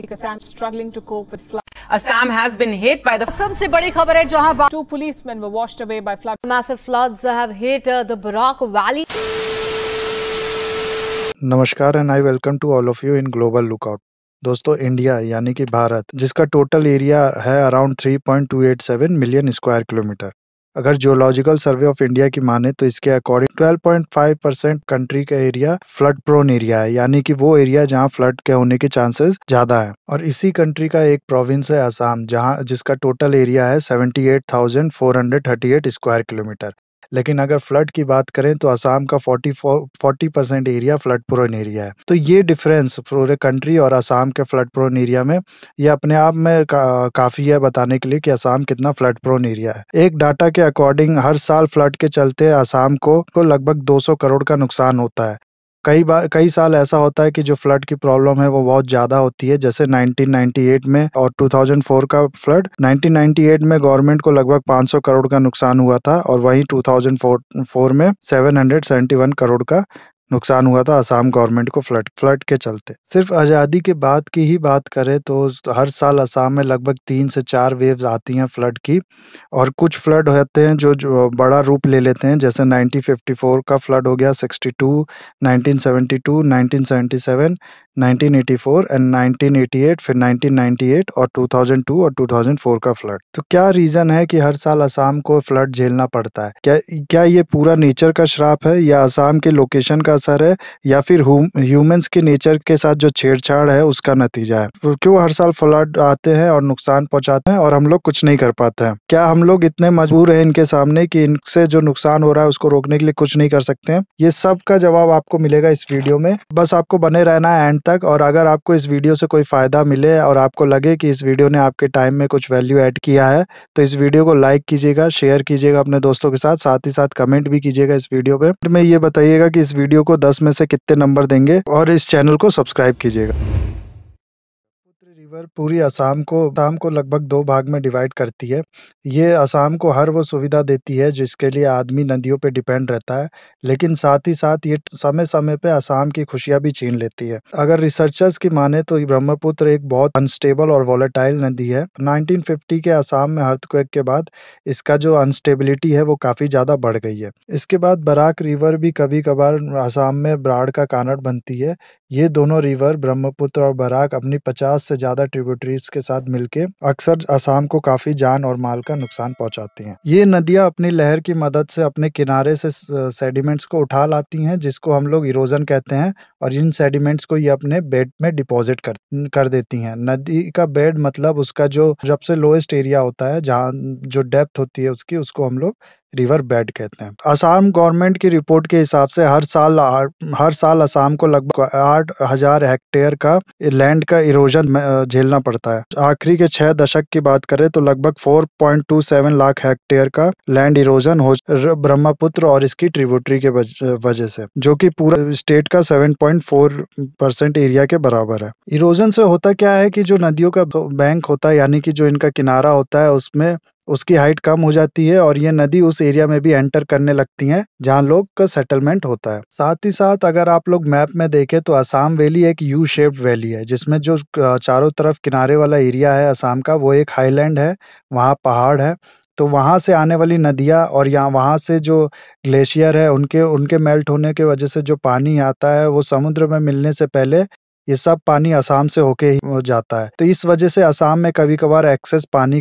Assam struggling to cope with flood. Assam has been hit by the सबसे बड़ी खबर है जहां 2 policemen were washed away by flood. massive floods have hit the Barak Valley. नमस्कार and I welcome to all of you in global lookout. दोस्तों, India यानी कि भारत, जिसका टोटल एरिया है अराउंड 3.287 मिलियन स्क्वायर किलोमीटर। अगर जियोलॉजिकल सर्वे ऑफ इंडिया की माने तो इसके अकॉर्डिंग 12.5% कंट्री का एरिया फ्लड प्रोन एरिया है, यानी कि वो एरिया जहां फ्लड के होने के चांसेस ज्यादा हैं। और इसी कंट्री का एक प्रोविंस है असम, जिसका टोटल एरिया है 78,438 स्क्वायर किलोमीटर। लेकिन अगर फ्लड की बात करें तो असम का 40% एरिया फ्लड प्रोन एरिया है। तो ये डिफरेंस पूरे कंट्री और असम के फ्लड प्रोन एरिया में ये अपने आप में काफ़ी है बताने के लिए कि असम कितना फ्लड प्रोन एरिया है। एक डाटा के अकॉर्डिंग हर साल फ्लड के चलते असम को लगभग 200 करोड़ का नुकसान होता है। कई साल ऐसा होता है कि जो फ्लड की प्रॉब्लम है वो बहुत ज़्यादा होती है, जैसे 1998 में और 2004 का फ्लड। 1998 में गवर्नमेंट को लगभग 500 करोड़ का नुकसान हुआ था और वहीं 2004 में 771 करोड़ का नुकसान हुआ था असम गवर्नमेंट को फ्लड के चलते। सिर्फ आज़ादी के बाद की ही बात करें तो हर साल असम में लगभग 3 से 4 वेव्स आती हैं फ्लड की, और कुछ फ्लड होते हैं जो बड़ा रूप ले लेते हैं, जैसे 1954 का फ्लड हो गया, 62, 1972, 1977, 1984 एंड 1988, फिर 1998 और 2002 और 2004 का फ्लड। तो क्या रीज़न है कि हर साल असम को फ्लड झेलना पड़ता है? क्या ये पूरा नेचर का श्राप है, या असम के लोकेशन का असर है, या फिर ह्यूमंस के नेचर के साथ जो छेड़छाड़ है उसका नतीजा है? क्यों हर साल फ्लड आते हैं और नुकसान पहुंचाते हैं और हम लोग कुछ नहीं कर पाते हैं? क्या हम लोग इतने मजबूर हैं इनके सामने कि इनसे जो नुकसान हो रहा है उसको रोकने के लिए कुछ नहीं कर सकते हैं? ये सब का जवाब आपको मिलेगा इस वीडियो में। बस आपको बने रहना है एंड तक। और अगर आपको इस वीडियो से कोई फायदा मिले और आपको लगे कि इस वीडियो ने आपके टाइम में कुछ वैल्यू ऐड किया है तो इस वीडियो को लाइक कीजिएगा, शेयर कीजिएगा अपने दोस्तों के साथ, साथ ही साथ कमेंट भी कीजिएगा इस वीडियो पे। में ये बताइएगा कि इस वीडियो को 10 में से कितने नंबर देंगे, और इस चैनल को सब्सक्राइब कीजिएगा। रिवर पूरी असम को लगभग 2 भाग में डिवाइड करती है। ये असम को हर वो सुविधा देती है जिसके लिए आदमी नदियों पे डिपेंड रहता है, लेकिन साथ ही साथ ये समय समय पे असम की खुशियां भी छीन लेती है। अगर रिसर्चर्स की माने तो ब्रह्मपुत्र एक बहुत अनस्टेबल और वॉलेटाइल नदी है। 1950 के असम में अर्थक्वेक के बाद इसका जो अनस्टेबिलिटी है वो काफ़ी ज़्यादा बढ़ गई है। इसके बाद बराक रिवर भी कभी कभार असम में बाढ़ का कारण बनती है। ये दोनों रिवर ब्रह्मपुत्र और बराक अपनी 50 से ज़्यादा ट्रिब्यूटरीज के साथ मिलके अक्सर असम को काफ़ी जान और माल का नुकसान पहुंचाती हैं। ये नदियां अपनी लहर की मदद से अपने किनारे से सेडिमेंट्स को उठा लाती हैं, जिसको हम लोग इरोजन कहते हैं, और इन सेडिमेंट्स को ये अपने बेड में डिपॉजिट कर देती हैं। नदी का बेड मतलब उसका जो सबसे लोएस्ट एरिया होता है, जहाँ जो डेप्थ होती है उसको हम लोग रिवर बेड कहते हैं। असम गवर्नमेंट की रिपोर्ट के हिसाब से हर साल असम को लगभग 8,000 हेक्टेयर का लैंड का इरोजन झेलना पड़ता है। आखिरी के 6 दशक की बात करें तो लगभग 4.27 लाख हेक्टेयर का लैंड इरोजन हो ब्रह्मपुत्र और इसकी ट्रिब्यूटरी के वजह से, जो कि पूरा स्टेट का 7.4% एरिया के बराबर है। इरोजन से होता क्या है कि जो नदियों का बैंक होता है, यानी कि जो इनका किनारा होता है, उसमें उसकी हाइट कम हो जाती है और ये नदी उस एरिया में भी एंटर करने लगती हैं जहाँ लोग का सेटलमेंट होता है। साथ ही साथ अगर आप लोग मैप में देखें तो असम वैली एक यू शेप्ड वैली है, जिसमें जो चारों तरफ किनारे वाला एरिया है असम का, वो एक हाईलैंड है, वहाँ पहाड़ है। तो वहाँ से आने वाली नदियाँ और वहाँ से जो ग्लेशियर है उनके मेल्ट होने की वजह से जो पानी आता है वो समुद्र में मिलने से पहले ये सब पानी असम से होके ही जाता है। तो इस वजह से असम में कभी कभार एक्सेस पानी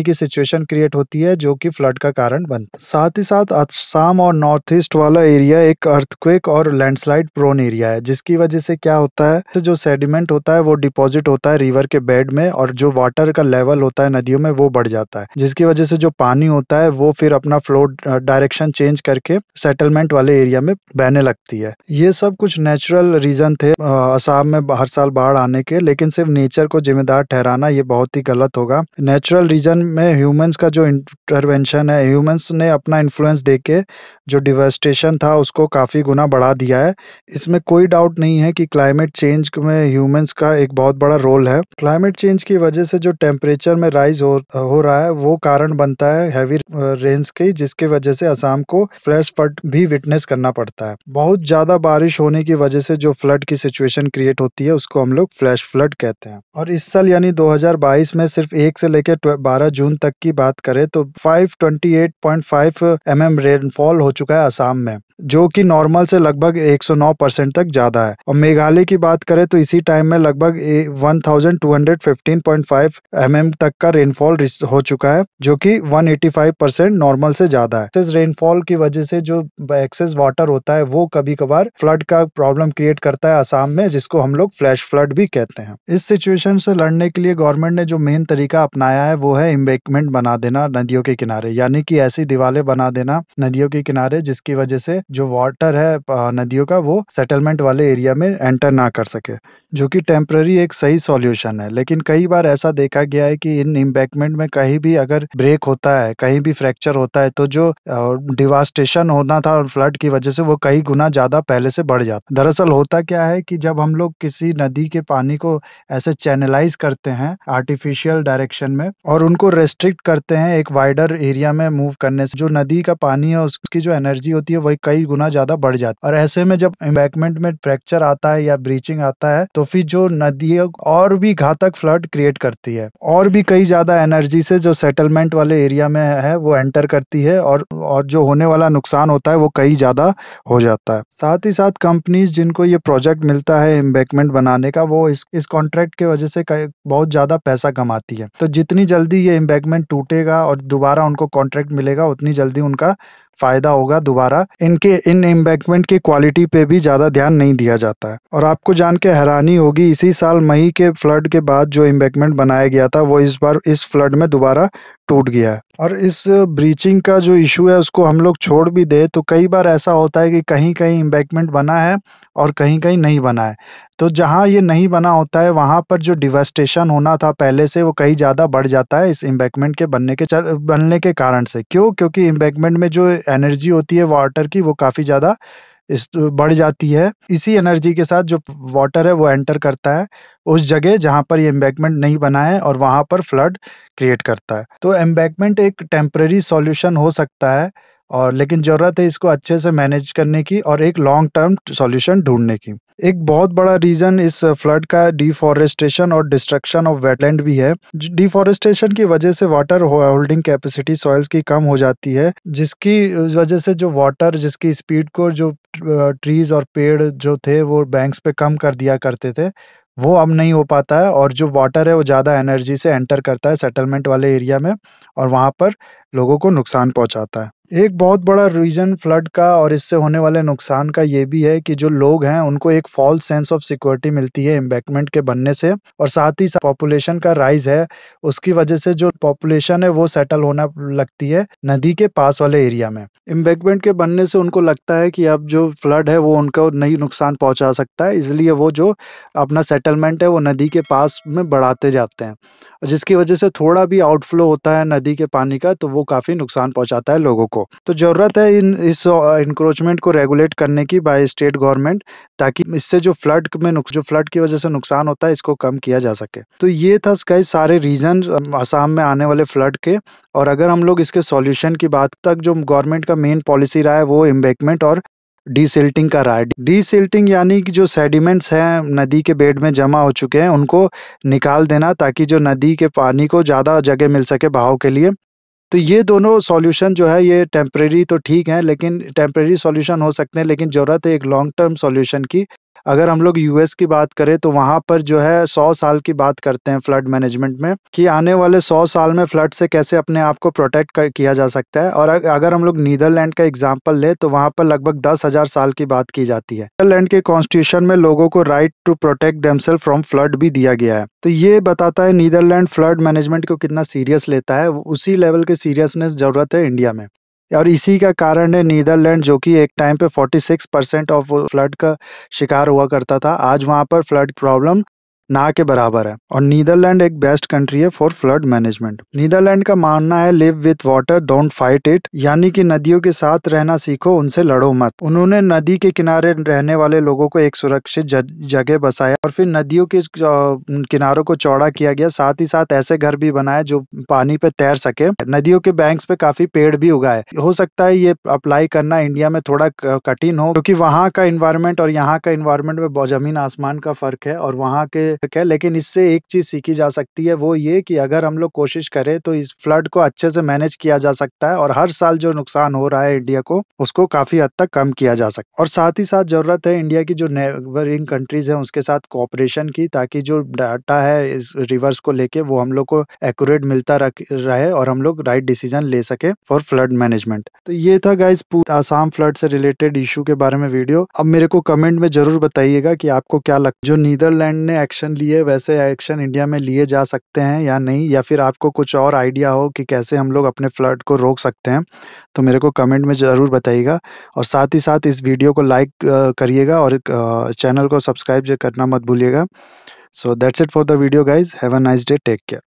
की सिचुएशन क्रिएट होती है, जो कि फ्लड का कारण बनता है। साथ ही साथ असम और नॉर्थ ईस्ट वाला एरिया एक अर्थक्वेक और लैंडस्लाइड प्रोन एरिया है, जिसकी वजह से क्या होता है, तो जो सेडिमेंट होता है वो डिपॉजिट होता है रिवर के बेड में, और जो वाटर का लेवल होता है नदियों में वो बढ़ जाता है, जिसकी वजह से जो पानी होता है वो फिर अपना फ्लो डायरेक्शन चेंज करके सेटलमेंट वाले एरिया में बहने लगती है। ये सब कुछ नेचुरल रीजन थे असम में हर साल बाढ़ आने के, लेकिन सिर्फ नेचर को जिम्मेदार ठहराना ये बहुत ही गलत होगा। नेचुरल रीजन में ह्यूमंस का जो इंटरवेंशन है, ह्यूमंस ने अपना इन्फ्लुएंस देके जो डिवास्टेशन था उसको काफ़ी गुना बढ़ा दिया है। इसमें कोई डाउट नहीं है कि क्लाइमेट चेंज में ह्यूमंस का एक बहुत बड़ा रोल है। क्लाइमेट चेंज की वजह से जो टेम्परेचर में राइज हो रहा है वो कारण बनता है हैवी रेन्स की, जिसकी वजह से असम को फ्लैश फ्लड भी विटनेस करना पड़ता है। बहुत ज़्यादा बारिश होने की वजह से जो फ्लड की सिचुएशन क्रिएट होती होती है उसको हम लोग फ्लैश फ्लड कहते हैं। और इस साल यानी 2022 में सिर्फ 1 से लेकर 12 जून तक की बात करें तो 528.5 mm रेनफॉल हो चुका है असम में, जो कि नॉर्मल से लगभग 109% तक ज्यादा है। और मेघालय की बात करें तो इसी टाइम में लगभग 1215.5 mm तक का रेनफॉल हो चुका है, जो कि 185% नॉर्मल से ज्यादा है। इस रेनफॉल की वजह से जो एक्सेस वाटर होता है वो कभी कभार फ्लड का प्रॉब्लम क्रिएट करता है असम में, जिसको हम लोग फ्लैश फ्लड भी कहते हैं। इस सिचुएशन से लड़ने के लिए गवर्नमेंट ने जो मेन तरीका अपनाया है वो है एम्बैंकमेंट बना देना नदियों के किनारे, यानी कि ऐसी दीवारें बना देना नदियों के किनारे जिसकी वजह से जो वाटर है नदियों का वो सेटलमेंट वाले एरिया में एंटर ना कर सके, जो कि टेम्पररी एक सही सॉल्यूशन है। लेकिन कई बार ऐसा देखा गया है कि इन एम्बैंकमेंट में कहीं भी अगर ब्रेक होता है, कहीं भी फ्रैक्चर होता है तो जो डिवास्टेशन होना था फ्लड की वजह से वो कई गुना ज्यादा पहले से बढ़ जाता। दरअसल होता क्या है कि जब हम लोग किसी नदी के पानी को ऐसे चैनलाइज करते हैं आर्टिफिशियल डायरेक्शन में और उनको रेस्ट्रिक्ट करते हैं एक वाइडर एरिया में मूव करने से, जो नदी का पानी है उसकी जो एनर्जी होती है वही कई गुना ज्यादा बढ़ जाती है। और ऐसे में जब एम्बैंकमेंट में फ्रैक्चर आता है या ब्रीचिंग आता है तो फिर जो नदी और भी घातक फ्लड क्रिएट करती है और भी कई ज्यादा एनर्जी से जो सेटलमेंट वाले एरिया में है वो एंटर करती है और जो होने वाला नुकसान होता है वो कई ज्यादा हो जाता है। साथ ही साथ कंपनीज जिनको ये प्रोजेक्ट मिलता है एम्बैंकमेंट बनाने का वो इस कॉन्ट्रैक्ट की वजह से बहुत ज्यादा पैसा कमाती है। तो जितनी जल्दी ये एम्बैंकमेंट टूटेगा और दोबारा उनको कॉन्ट्रैक्ट मिलेगा उतनी जल्दी उनका फायदा होगा। दोबारा इन एम्बैंकमेंट की क्वालिटी पे भी ज्यादा ध्यान नहीं दिया जाता है। और आपको जान के हैरानी होगी, इसी साल मई के फ्लड के बाद जो एम्बैंकमेंट बनाया गया था वो इस बार इस फ्लड में दोबारा टूट गया है। और इस ब्रीचिंग का जो इशू है उसको हम लोग छोड़ भी दे तो कई बार ऐसा होता है कि कहीं कहीं एम्बैंकमेंट बना है और कहीं कहीं नहीं बना है। तो जहाँ ये नहीं बना होता है वहाँ पर जो डिवास्टेशन होना था पहले से वो कहीं ज़्यादा बढ़ जाता है इस एम्बैंकमेंट के बनने के कारण से। क्योंकि एम्बैंकमेंट में जो एनर्जी होती है वाटर की वो काफ़ी ज़्यादा बढ़ जाती है। इसी एनर्जी के साथ जो वाटर है वो एंटर करता है उस जगह जहाँ पर ये एम्बैंकमेंट नहीं बना है और वहाँ पर फ्लड क्रिएट करता है। तो एम्बैंकमेंट एक टेम्पररी सॉल्यूशन हो सकता है और लेकिन ज़रूरत है इसको अच्छे से मैनेज करने की और एक लॉन्ग टर्म सॉल्यूशन ढूंढने की। एक बहुत बड़ा रीज़न इस फ्लड का डिफॉरेस्टेशन और डिस्ट्रक्शन ऑफ वेटलैंड भी है। डिफॉरेस्टेशन की वजह से वाटर होल्डिंग कैपेसिटी सॉइल्स की कम हो जाती है, जिसकी वजह से जो वाटर जिसकी स्पीड को जो ट्रीज और पेड़ जो थे वो बैंक्स पे कम कर दिया करते थे वो अब नहीं हो पाता है और जो वाटर है वो ज़्यादा एनर्जी से एंटर करता है सेटलमेंट वाले एरिया में और वहाँ पर लोगों को नुकसान पहुँचाता है। एक बहुत बड़ा रीज़न फ्लड का और इससे होने वाले नुकसान का ये भी है कि जो लोग हैं उनको एक फॉल्स सेंस ऑफ सिक्योरिटी मिलती है एम्बैंकमेंट के बनने से और साथ ही साथ पॉपुलेशन का राइज है उसकी वजह से जो पॉपुलेशन है वो सेटल होना लगती है नदी के पास वाले एरिया में। एम्बैंकमेंट के बनने से उनको लगता है कि अब जो फ्लड है वो उनको नहीं नुकसान पहुंचा सकता है, इसलिए वो जो अपना सेटलमेंट है वो नदी के पास में बढ़ाते जाते हैं और जिसकी वजह से थोड़ा भी आउटफ्लो होता है नदी के पानी का तो वो काफ़ी नुकसान पहुंचाता है लोगों को। तो ज़रूरत है इस इंक्रोचमेंट को रेगुलेट करने की बाय स्टेट गवर्नमेंट, ताकि इससे जो फ्लड की वजह से नुकसान होता है इसको कम किया जा सके। तो ये था कई सारे रीज़न असम में आने वाले फ्लड के। और अगर हम लोग इसके सॉल्यूशन की बात तक जो गवर्नमेंट का मेन पॉलिसी रहा है वो एम्बैंकमेंट और डीसिल्टिंग का रहा है। डीसिल्टिंग यानी कि जो सेडिमेंट्स हैं नदी के बेड में जमा हो चुके हैं उनको निकाल देना ताकि जो नदी के पानी को ज़्यादा जगह मिल सके बहाव के लिए। तो ये दोनों सॉल्यूशन जो है ये टेम्परेरी तो ठीक है, लेकिन टेम्परेरी सॉल्यूशन हो सकते हैं, लेकिन ज़रूरत है एक लॉन्ग टर्म सॉल्यूशन की। अगर हम लोग यूएस की बात करें तो वहाँ पर जो है 100 साल की बात करते हैं फ्लड मैनेजमेंट में कि आने वाले 100 साल में फ्लड से कैसे अपने आप को प्रोटेक्ट किया जा सकता है। और अगर हम लोग नीदरलैंड का एग्जांपल ले तो वहाँ पर लगभग 10,000 साल की बात की जाती है। नीदरलैंड के कॉन्स्टिट्यूशन में लोगों को right to protect themselves from flood भी दिया गया है। तो ये बताता है नीदरलैंड फ्लड मैनेजमेंट को कितना सीरियस लेता है। उसी लेवल के सीरियसनेस जरूरत है इंडिया में और इसी का कारण है नीदरलैंड जो कि एक टाइम पे 46% ऑफ फ्लड का शिकार हुआ करता था, आज वहाँ पर फ्लड प्रॉब्लम ना के बराबर है। और नीदरलैंड एक बेस्ट कंट्री है फॉर फ्लड मैनेजमेंट। नीदरलैंड का मानना है live with water don't fight it, यानी कि नदियों के साथ रहना सीखो, उनसे लड़ो मत। उन्होंने नदी के किनारे रहने वाले लोगों को एक सुरक्षित जगह बसाया और फिर नदियों के किनारों को चौड़ा किया गया। साथ ही साथ ऐसे घर भी बनाए जो पानी पे तैर सके। नदियों के बैंक्स पे काफी पेड़ भी उगाए। हो सकता है ये अप्लाई करना इंडिया में थोड़ा कठिन हो, क्योंकि वहाँ का इन्वायरमेंट और यहाँ का इन्वायरमेंट में बहुत जमीन आसमान का फर्क है और वहाँ के है। लेकिन इससे एक चीज सीखी जा सकती है, वो ये कि अगर हम लोग कोशिश करें तो इस फ्लड को अच्छे से मैनेज किया जा सकता है और हर साल जो नुकसान हो रहा है इंडिया को, उसको काफी हद तक कम किया जा सकता है। और साथ ही साथ जरूरत है इंडिया की जो नेबरिंग कंट्रीज है उसके साथ कोऑपरेशन की, ताकि जो डाटा है इस रिवर्स को लेके वो हम लोग को एक्यूरेट मिलता रहे और हम लोग राइट डिसीजन ले सके फॉर फ्लड मैनेजमेंट। तो ये था गाइस आसाम फ्लड से रिलेटेड इशू के बारे में वीडियो। अब मेरे को कमेंट में जरूर बताइएगा कि आपको क्या लगता है, जो नीदरलैंड ने एक्शन लिए वैसे एक्शन इंडिया में लिए जा सकते हैं या नहीं, या फिर आपको कुछ और आइडिया हो कि कैसे हम लोग अपने फ्लड को रोक सकते हैं, तो मेरे को कमेंट में ज़रूर बताइएगा। और साथ ही साथ इस वीडियो को लाइक करिएगा और चैनल को सब्सक्राइब करना मत भूलिएगा। So that's it for the video guys, have a nice day, take care.